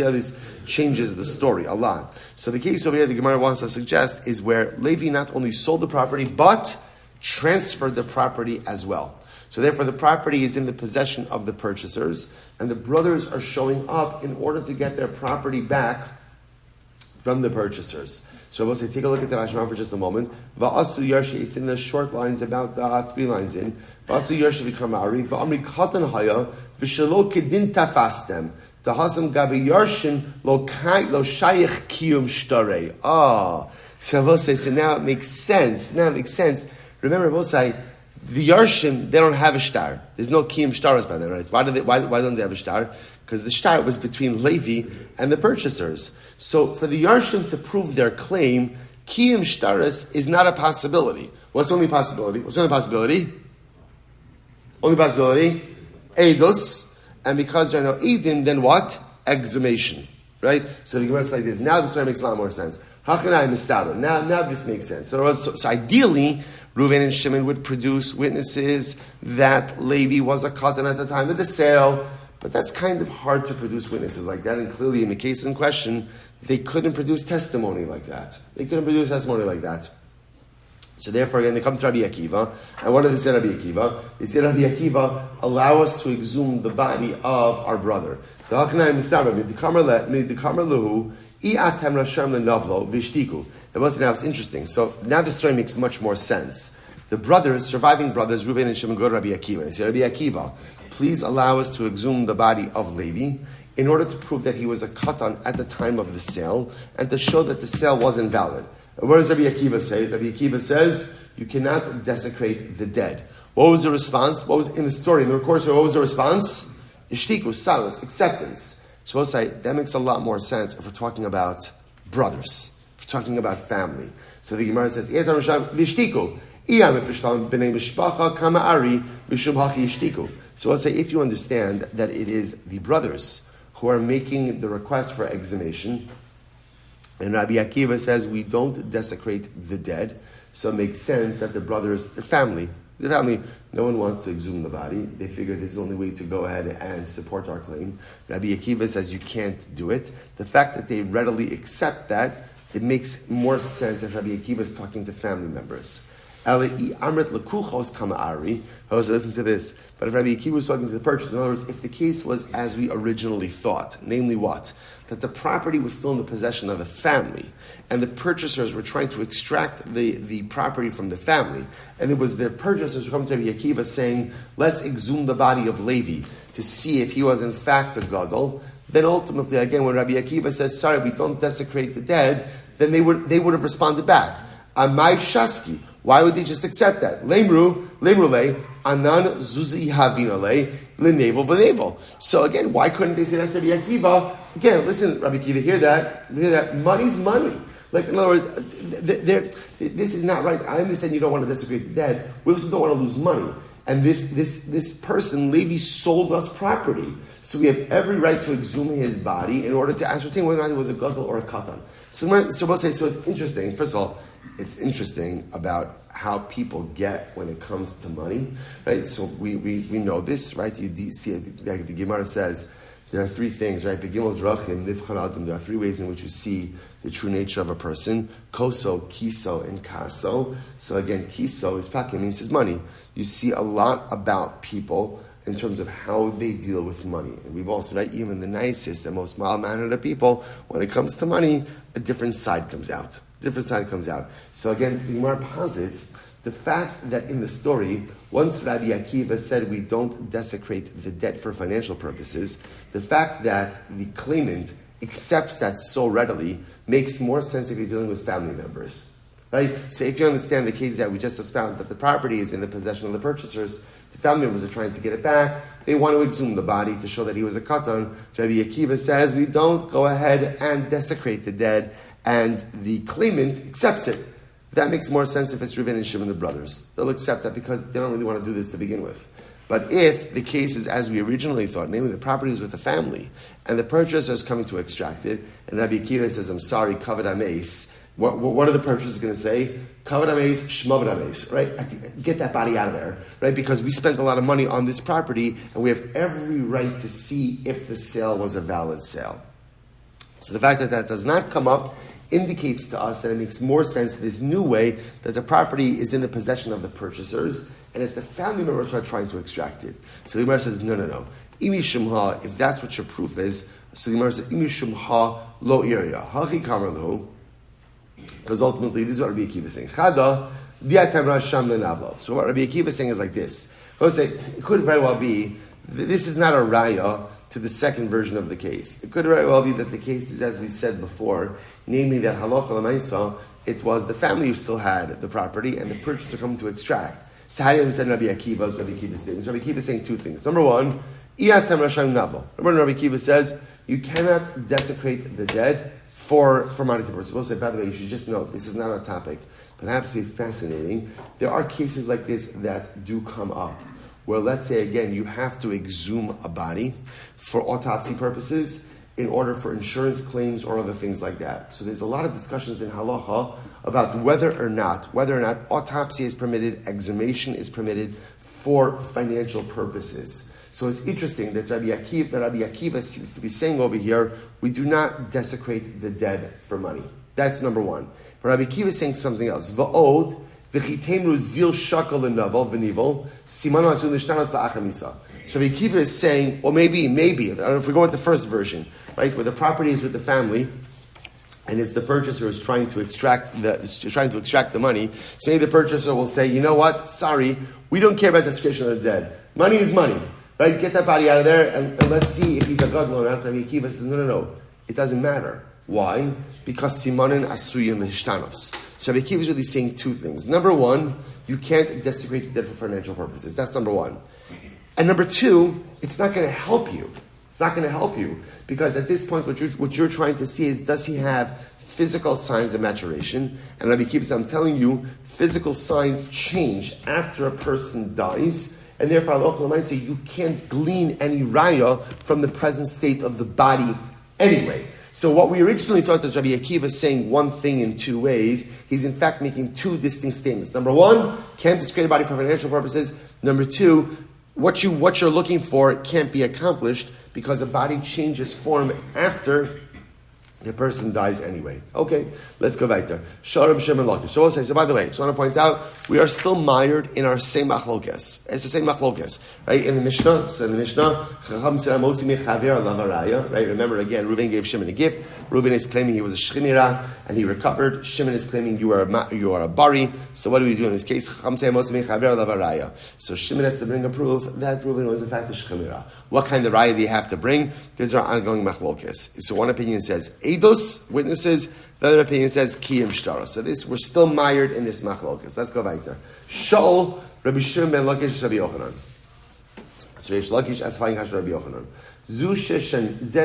how this changes the story a lot. So the case over here, the Gemara wants to suggest, is where Levi not only sold the property, but transferred the property as well. So therefore, the property is in the possession of the purchasers, and the brothers are showing up in order to get their property back from the purchasers. So we'll say, take a look at the Rashman for just a moment. Va'asu Yarshi, it's in the short lines, about 3 lines in. Va'asu Yarshi v'kamari, va'amri katan haya, v'shalo kedin tafastem, tahasam gabi Yarshin lo shayich kiyum shtarei. So we'll say, so now it makes sense. Remember, we'll say, the Yarshim, they don't have a shtar. There's no kiyum shtaros by them, right? Why don't they have a shtar? Because the shtar was between Levi and the purchasers. So for the Yarshim to prove their claim, kiyum shtaros is not a possibility. What's the only possibility? Only possibility? Eidos. And because there are no Eidim, then what? Exhumation. Right? So the Gemara is like this. Now this makes a lot more sense. How can I mistake? Now this makes sense. So ideally, Reuven and Shimon would produce witnesses that Levi was a katan at the time of the sale, but that's kind of hard to produce witnesses like that, and clearly in the case in question, they couldn't produce testimony like that. So therefore, again, they come to Rabbi Akiva, and what did they say to Rabbi Akiva? They said, Rabbi Akiva, allow us to exhume the body of our brother. So how can I understand? Now it's interesting. So now the story makes much more sense. The surviving brothers, Reuven and Shimon, go to Rabbi Akiva. They say, Rabbi Akiva, please allow us to exhume the body of Levi in order to prove that he was a katan at the time of the sale and to show that the sale was invalid. What does Rabbi Akiva say? Rabbi Akiva says, you cannot desecrate the dead. What was the response? What was in the story? In the course, what was the response? Ishtiku, silence, acceptance. So we'll say, that makes a lot more sense if we're talking about brothers. Talking about family. So the Gemara says, so I'll say, if you understand that it is the brothers who are making the request for exhumation, and Rabbi Akiva says we don't desecrate the dead, so it makes sense that the brothers, the family, no one wants to exhume the body. They figure this is the only way to go ahead and support our claim. Rabbi Akiva says you can't do it. The fact that they readily accept that, it makes more sense if Rabbi Akiva is talking to family members. Listen to this. But if Rabbi Akiva was talking to the purchaser, in other words, if the case was as we originally thought, namely what? That the property was still in the possession of the family, and the purchasers were trying to extract the property from the family, and it was the purchasers who come to Rabbi Akiva saying, let's exhume the body of Levi to see if he was in fact a gadol, then ultimately, again, when Rabbi Akiva says, sorry, we don't desecrate the dead, then they would have responded back. Amai shaski. Why would they just accept that? Lemru le, anan zuzi havina le, lenevel v'nevel. So again, why couldn't they say that to Rabbi Akiva? Again, listen, Rabbi Akiva, hear that? Money's money. Like, in other words, this is not right. I understand you don't want to desecrate the dead. We also don't want to lose money. And this person, Levi, sold us property. So we have every right to exhume his body in order to ascertain whether or not he was a gadol or a katan. So we'll say, so it's interesting. First of all, it's interesting about how people get when it comes to money, right? So we know this, right? You see, like the Gemara says, there are three things, right? There are three ways in which you see the true nature of a person: koso, kiso, and kaso. So again, kiso is pakim, means his money. You see a lot about people in terms of how they deal with money. And we've also, right, even the nicest and most mild-mannered of people, when it comes to money, a different side comes out. So again, the Gemara posits the fact that in the story, once Rabbi Akiva said we don't desecrate the debt for financial purposes, the fact that the claimant accepts that so readily makes more sense if you're dealing with family members. Right? So if you understand the case that we just espoused, that the property is in the possession of the purchasers, the family members are trying to get it back, they want to exhume the body to show that he was a katan. Rabbi Akiva says we don't go ahead and desecrate the dead, and the claimant accepts it. That makes more sense if it's Reuven and Shimon, the brothers. They'll accept that because they don't really want to do this to begin with. But if the case is as we originally thought, namely the property is with the family, and the purchaser is coming to extract it, and Rabbi Akiva says, I'm sorry, kavod ameis, what are the purchasers going to say? Kavod ameis, shmavod ameis, right? Get that body out of there, right? Because we spent a lot of money on this property, and we have every right to see if the sale was a valid sale. So the fact that that does not come up indicates to us that it makes more sense this new way that the property is in the possession of the purchasers and it's the family members who are trying to extract it. So the Gemara says, no. Imi shumha, if that's what your proof is, so the Gemara says, Imi shumha lo iria. Halchi kamarlu. Because ultimately, this is what Rabbi Akiva is saying. Chada, diatamra sham lenavlo. So what Rabbi Akiva is saying is like this. I would say, it could very well be, this is not a raya to the second version of the case. It could very well be that the case is as we said before, namely that halacha l'maisa, it was the family who still had the property and the purchaser coming to extract. So how do you understand Rabbi Akiva's Rabbi Akiva's things? Rabbi Akiva is saying two things. Number one, iatem rasham navlo. Number one, Rabbi Akiva says you cannot desecrate the dead for monetary purposes. We'll say, by the way, you should just know this is not a topic, but absolutely fascinating. There are cases like this that do come up, where let's say again you have to exhume a body for autopsy purposes in order for insurance claims or other things like that. So there's a lot of discussions in halacha about whether or not autopsy is permitted, exhumation is permitted for financial purposes. So it's interesting that Rabbi Akiva seems to be saying over here, we do not desecrate the dead for money. That's number one. But Rabbi Akiva is saying something else. Va'od v'chitenu zil shakal l'navel v'nivel simanu asu l'shtanas la'achar misa. So Rabbi Akiva is saying, or maybe, I don't know if we go with the first version, right, where the property is with the family, and it's the purchaser who's trying to extract the money. So the purchaser will say, you know what? Sorry, we don't care about the desecration of the dead. Money is money, right? Get that body out of there, and let's see if he's a gadol or not. Rabbi Akiva says, no. It doesn't matter. Why? Because simanin asuyin l'hishtanos. So Rabbi Akiva is really saying two things. Number one, you can't desecrate the dead for financial purposes. That's number one. And number two, it's not going to help you. It's not going to help you because at this point, what you're trying to see is, does he have physical signs of maturation? And Rabbi Akiva says, I'm telling you, physical signs change after a person dies, and therefore, Allah say you can't glean any raya from the present state of the body anyway. So what we originally thought was Rabbi Akiva saying one thing in two ways, he's in fact making two distinct statements. Number one, can't desecrate a body for financial purposes. Number two, what you're looking for can't be accomplished because a body changes form after the person dies anyway. Okay, let's go back there. Sharab Shem and Lakish. So by the way, I just want to point out, we are still mired in our same machlokes. It's the same machlokes, right? In the Mishnah, Chacham said, right? Remember again, Reuven gave Shimon a gift. Reuven is claiming he was a shchimira and he recovered. Shimon is claiming you are a bari. So what do we do in this case? So Shimon has to bring a proof that Reuven was in fact a shchimira. What kind of raya do you have to bring? These are ongoing machlokes. So one opinion says, Eidos, witnesses. The other opinion says Kiyim Shtara. So we're still mired in this machlokas. Let's go weiter. Shaul, Rabbi Shimon ben Lakish, Rabbi Yochanan. So Reish Lakish, Asfayin Kash, Rabbi Yochanan. Zu Sheshenuye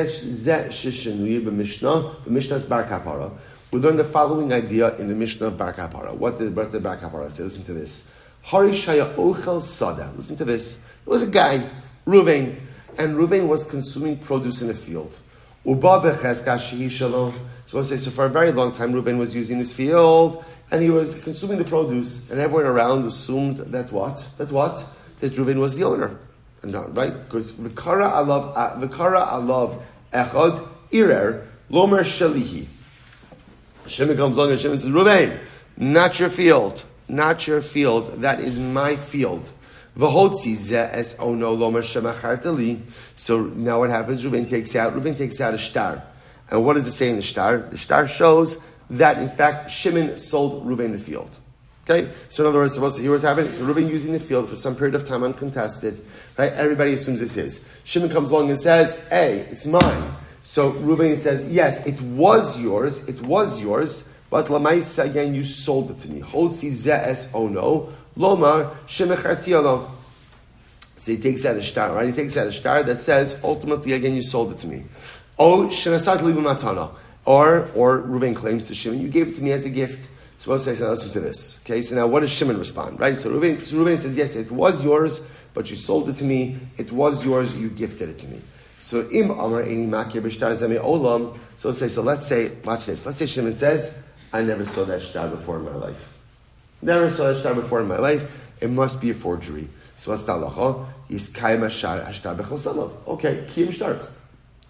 b'Mishnah's Bar Kapara. We learn the following idea in the Mishnah of Bar Kapara. What did Bar Kapara say? Listen to this. Hari Shaya Ochel Sada. Listen to this. There was a guy, Ruvain, and Ruvain was consuming produce in a field. Uba bechezka shehi shalom. So for a very long time, Ruvain was using this field, and he was consuming the produce, and everyone around assumed that what? That Ruvain was the owner. And not, right? Because Vikara alav echad irer lomer shalihi. Shimon comes along and Shimon says, Ruvain, not your field. That is my field. V'hotzi ze es ono lomer shemachartali. So now what happens? Ruvain takes out a shtar. And what does it say in the shtar? The shtar shows that in fact Shimon sold Ruvain the field. Okay? So in other words, supposed to hear what's happening. So Ruvain using the field for some period of time uncontested. Right? Everybody assumes it's his. Shimon comes along and says, hey, it's mine. So Ruvain says, yes, it was yours, but lamaisa again, you sold it to me. Hotzi ze es ono lomar shemecharti alo. So he takes out a shtar, right? He takes out a shtar that says, ultimately again, you sold it to me. O shenasat libu matana. Or Ruvain claims to Shimon, you gave it to me as a gift. So we'll say, so listen to this. Okay, so now what does Shimon respond? Right? So Ruvain says, yes, it was yours, but you sold it to me. It was yours, you gifted it to me. So im amar eni makir b'shtar zemi olam. So let's say, watch this. Let's say Shimon says, I never saw that shtar before in my life. It must be a forgery. So what's the halacha? Yiskayim hashtar b'chol salav. Okay, kiyim shtars.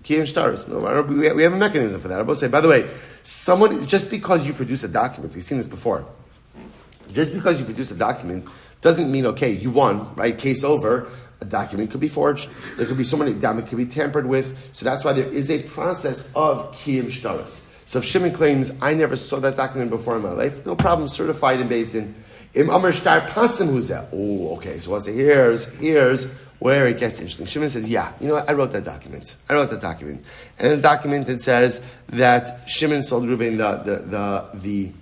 No, we have a mechanism for that. I will say, by the way, someone, just because you produce a document, we've seen this before, just because you produce a document doesn't mean, okay, you won, right? Case over. A document could be forged. There could be so many documents could be tampered with. So that's why there is a process of kiyim shtaris. So if Shimon claims, I never saw that document before in my life, no problem, certified and based in. Im amar shtar pasim huzeh. Oh, okay. So I'll say, here's where it gets interesting. Shimon says, yeah, you know what? I wrote that document. And in the document it says that Shimon sold Ruvain the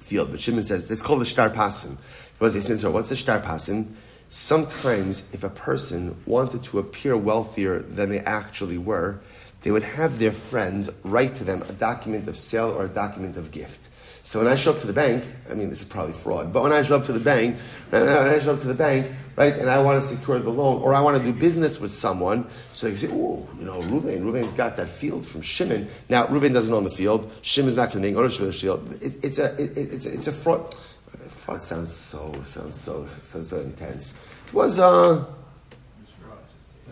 field. But Shimon says, it's called the shtar pasim. What's the shtar pasim? Sometimes, if a person wanted to appear wealthier than they actually were, they would have their friend write to them a document of sale or a document of gift. So when I show up to the bank, I mean, this is probably fraud, but when I show up to the bank, right, and I want to secure the loan, or I want to do business with someone, so they can say, oh, you know, Ruvain's got that field from Shimon. Now, Ruvain doesn't own the field. Shimon's not going to take ownership of the field. It's a fraud. It sounds so intense. It was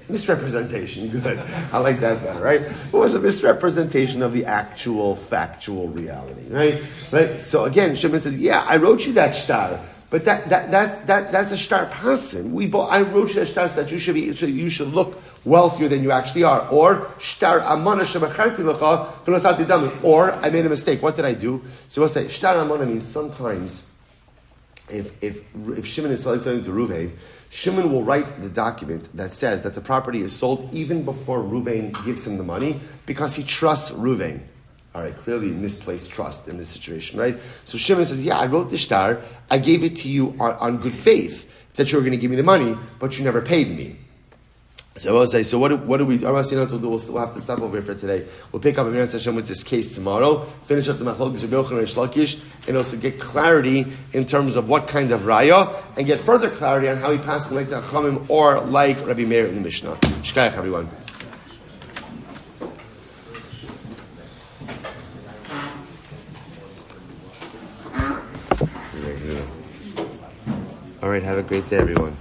misrepresentation. Good. I like that better, right? It was a misrepresentation of the actual factual reality, right? So again, Shimon says, yeah, I wrote you that shtar, but that's a shtar pasim. I wrote you that shtar so that you should look wealthier than you actually are. Or shtar amana shemacharti lecha v'nosati damu. Or I made a mistake. What did I do? So we'll say shtar amana means sometimes if Shimon is selling something to Ruvain, Shimon will write the document that says that the property is sold even before Ruvain gives him the money because he trusts Ruvain. All right, clearly misplaced trust in this situation, right? So Shimon says, yeah, I wrote the shtar, I gave it to you on good faith that you were going to give me the money, but you never paid me. So I will say, so what do we, we'll have to stop over here for today. We'll pick up Amir Hashem with this case tomorrow, finish up the Machlokes of Yochanan and Reish Lakish, and also get clarity in terms of what kind of raya, and get further clarity on how he passed like the Chachamim or like Rabbi Meir in the Mishnah. Shkayach, everyone. All right, have a great day, everyone.